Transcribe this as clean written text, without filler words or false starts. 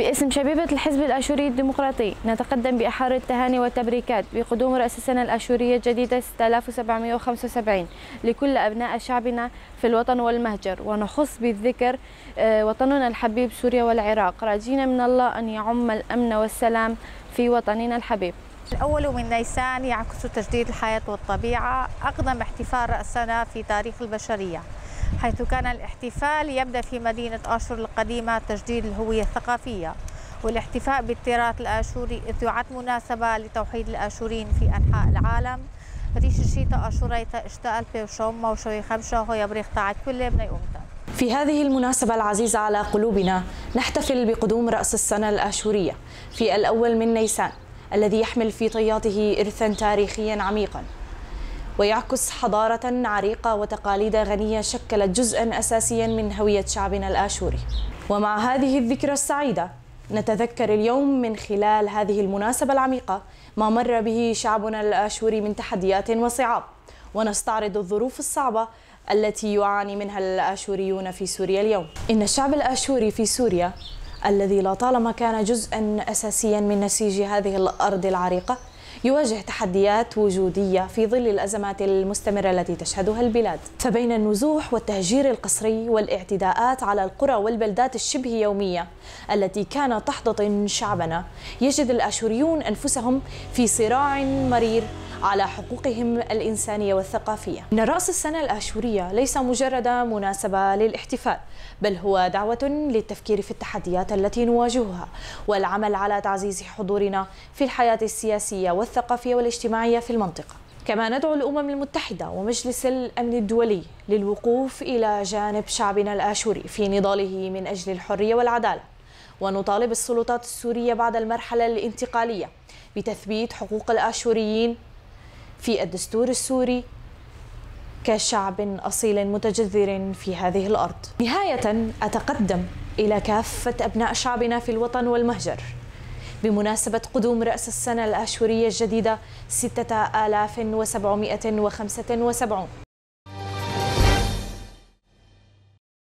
باسم شبيبة الحزب الآشوري الديمقراطي نتقدم بأحر التهاني والتبريكات بقدوم رأس السنة الآشورية الجديدة 6775 لكل أبناء شعبنا في الوطن والمهجر، ونخص بالذكر وطننا الحبيب سوريا والعراق، راجين من الله أن يعم الأمن والسلام في وطننا الحبيب. الأول من نيسان يعكس تجديد الحياة والطبيعة، أقدم احتفال رأس السنة في تاريخ البشرية، حيث كان الاحتفال يبدأ في مدينة آشور القديمة تجديد الهوية الثقافية والاحتفاء بالتراث الآشوري، إذ يعد مناسبة لتوحيد الآشوريين في أنحاء العالم. ريش الشيطة آشوريتا اشتغل بشوم وشوي خمشة هو يبريخ تاعت كل ابن يومتا. في هذه المناسبة العزيزة على قلوبنا نحتفل بقدوم رأس السنة الآشورية في الأول من نيسان، الذي يحمل في طياته إرثاً تاريخياً عميقاً ويعكس حضارة عريقة وتقاليد غنية شكلت جزءاً أساسياً من هوية شعبنا الآشوري. ومع هذه الذكرى السعيدة نتذكر اليوم من خلال هذه المناسبة العميقة ما مر به شعبنا الآشوري من تحديات وصعاب، ونستعرض الظروف الصعبة التي يعاني منها الآشوريون في سوريا اليوم. إن الشعب الآشوري في سوريا الذي لطالما كان جزءاً أساسياً من نسيج هذه الأرض العريقة يواجه تحديات وجودية في ظل الأزمات المستمرة التي تشهدها البلاد، فبين النزوح والتهجير القسري والاعتداءات على القرى والبلدات الشبه يومية التي كانت تحتضن شعبنا، يجد الآشوريون أنفسهم في صراع مرير على حقوقهم الإنسانية والثقافية. إن رأس السنة الآشورية ليس مجرد مناسبة للاحتفال، بل هو دعوة للتفكير في التحديات التي نواجهها والعمل على تعزيز حضورنا في الحياة السياسية والثقافية والاجتماعية في المنطقة. كما ندعو الأمم المتحدة ومجلس الأمن الدولي للوقوف إلى جانب شعبنا الآشوري في نضاله من أجل الحرية والعدالة، ونطالب السلطات السورية بعد المرحلة الانتقالية بتثبيت حقوق الآشوريين في الدستور السوري كشعب أصيل متجذر في هذه الأرض. نهاية أتقدم إلى كافة أبناء شعبنا في الوطن والمهجر بمناسبة قدوم رأس السنة الآشورية الجديدة 6775